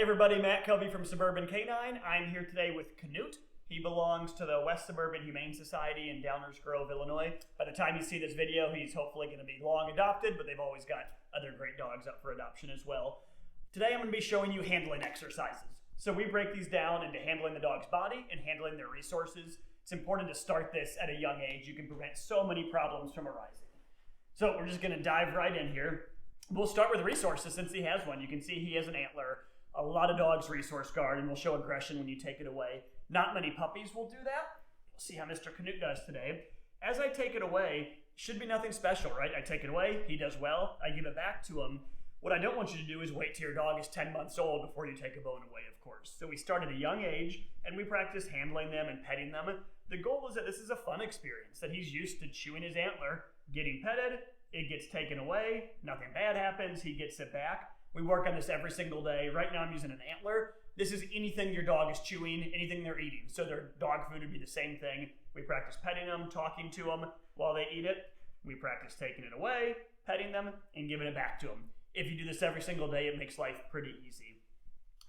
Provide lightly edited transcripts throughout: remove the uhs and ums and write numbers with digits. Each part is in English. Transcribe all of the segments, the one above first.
Hey everybody, Matt Covey from Suburban Canine. I'm here today with Canute. He belongs to the West Suburban Humane Society in Downers Grove, Illinois. By the time you see this video, he's hopefully going to be long adopted, but they've always got other great dogs up for adoption as well. Today I'm going to be showing you handling exercises. So we break these down into handling the dog's body and handling their resources. It's important to start this at a young age. You can prevent so many problems from arising. So we're just going to dive right in here. We'll start with resources since he has one. You can see he has an antler. A lot of dogs resource guard, and will show aggression when you take it away. Not many puppies will do that. We'll see how Mr. Canute does today. As I take it away, should be nothing special, right? I take it away, he does well, I give it back to him. What I don't want you to do is wait till your dog is 10 months old before you take a bone away, of course. So we start at a young age, and we practice handling them and petting them. The goal is that this is a fun experience, that he's used to chewing his antler, getting petted, it gets taken away, nothing bad happens, he gets it back. We work on this every single day. Right now I'm using an antler. This is anything your dog is chewing, anything they're eating. So their dog food would be the same thing. We practice petting them, talking to them while they eat it. We practice taking it away, petting them, and giving it back to them. If you do this every single day, it makes life pretty easy.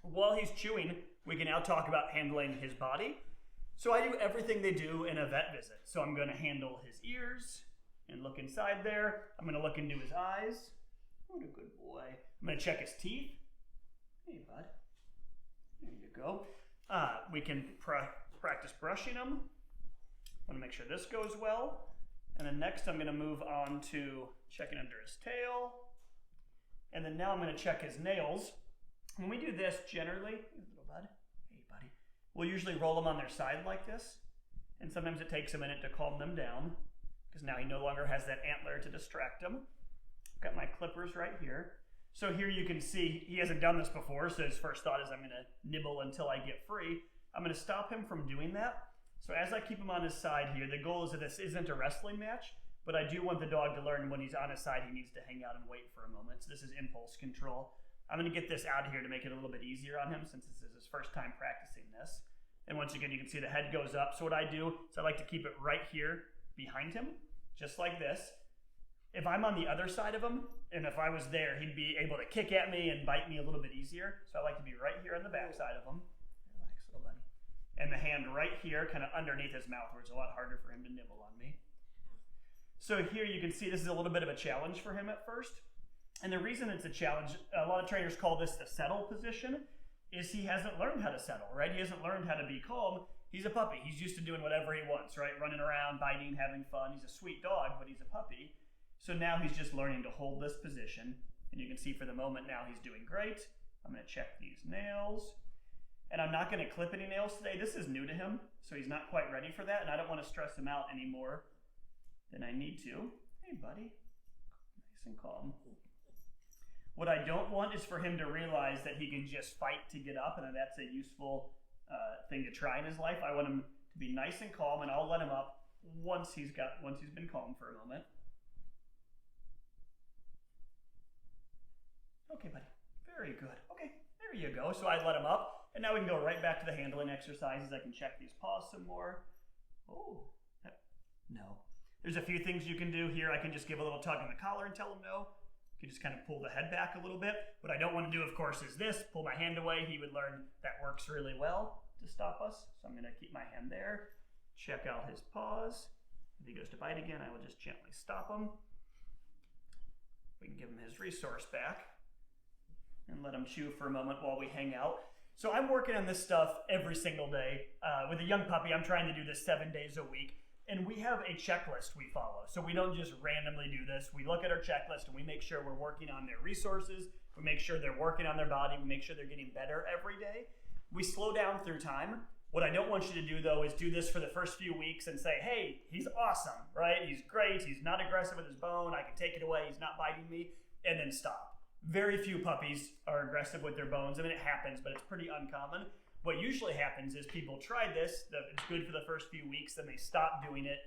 While he's chewing, we can now talk about handling his body. So I do everything they do in a vet visit. So I'm going to handle his ears and look inside there. I'm going to look into his eyes. What a good boy. I'm going to check his teeth. Hey, bud. There you go. We can practice brushing him. I want to make sure this goes well. And then next I'm going to move on to checking under his tail. And then now I'm going to check his nails. When we do this, generally, little bud, hey, buddy, we'll usually roll them on their side like this. And sometimes it takes a minute to calm them down because now he no longer has that antler to distract him. Got my clippers right here. So here you can see he hasn't done this before, so his first thought is I'm going to nibble until I get free. I'm going to stop him from doing that. So as I keep him on his side here, the goal is that this isn't a wrestling match, but I do want the dog to learn when he's on his side he needs to hang out and wait for a moment. So this is impulse control. I'm going to get this out of here to make it a little bit easier on him since this is his first time practicing this. And once again, you can see the head goes up. So what I do is I like to keep it right here behind him, just like this. If I'm on the other side of him, and if I was there, he'd be able to kick at me and bite me a little bit easier. So I like to be right here on the back side of him. Relax, little buddy. And the hand right here, kind of underneath his mouth, where it's a lot harder for him to nibble on me. So here you can see this is a little bit of a challenge for him at first. And the reason it's a challenge, a lot of trainers call this the settle position, is he hasn't learned how to settle, right? He hasn't learned how to be calm. He's a puppy. He's used to doing whatever he wants, right? Running around, biting, having fun. He's a sweet dog, but he's a puppy. So now he's just learning to hold this position. And you can see for the moment now he's doing great. I'm going to check these nails. And I'm not going to clip any nails today. This is new to him, so he's not quite ready for that. And I don't want to stress him out any more than I need to. Hey, buddy. Nice and calm. What I don't want is for him to realize that he can just fight to get up, and that that's a useful thing to try in his life. I want him to be nice and calm, and I'll let him up once he's been calm for a moment. Okay, buddy. Very good. Okay, there you go. So I let him up, and now we can go right back to the handling exercises. I can check these paws some more. Oh, no. There's a few things you can do here. I can just give a little tug on the collar and tell him no. You can just kind of pull the head back a little bit. What I don't want to do, of course, is this. Pull my hand away. He would learn that works really well to stop us. So I'm going to keep my hand there. Check out his paws. If he goes to bite again, I will just gently stop him. We can give him his resource back and let him chew for a moment while we hang out. So I'm working on this stuff every single day. With a young puppy, I'm trying to do this 7 days a week. And we have a checklist we follow. So we don't just randomly do this. We look at our checklist and we make sure we're working on their resources. We make sure they're working on their body. We make sure they're getting better every day. We slow down through time. What I don't want you to do, though, is do this for the first few weeks and say, hey, he's awesome, right? He's great. He's not aggressive with his bone. I can take it away. He's not biting me. And then stop. Very few puppies are aggressive with their bones. I mean, it happens, but it's pretty uncommon. What usually happens is people try this, it's good for the first few weeks, then they stop doing it.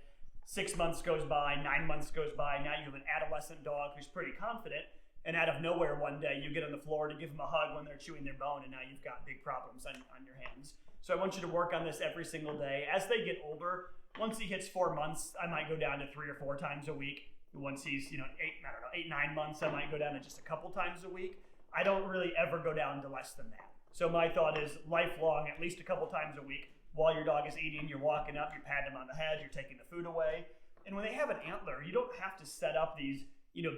6 months goes by, 9 months goes by, now you have an adolescent dog who's pretty confident, and out of nowhere one day you get on the floor to give them a hug when they're chewing their bone, and now you've got big problems on your hands. So I want you to work on this every single day. As they get older, once he hits 4 months, I might go down to 3 or 4 times a week. Once he's 8, 9 months, I might go down to just a couple times a week. I don't really ever go down to less than that. So my thought is lifelong, at least a couple times a week, while your dog is eating, you're walking up, you're patting them on the head, you're taking the food away. And when they have an antler, you don't have to set up these,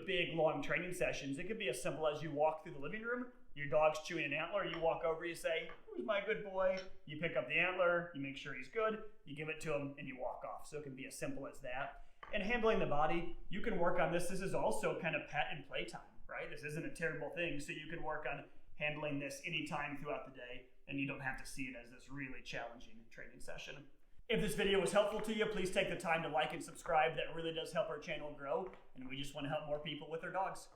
big, long training sessions. It could be as simple as you walk through the living room, your dog's chewing an antler, you walk over, you say, "Who's my good boy?" You pick up the antler, you make sure he's good, you give it to him, and you walk off. So it can be as simple as that. And handling the body, you can work on this. This is also kind of pet and playtime, right? This isn't a terrible thing. So you can work on handling this anytime throughout the day, and you don't have to see it as this really challenging training session. If this video was helpful to you, please take the time to like and subscribe. That really does help our channel grow, and we just want to help more people with their dogs.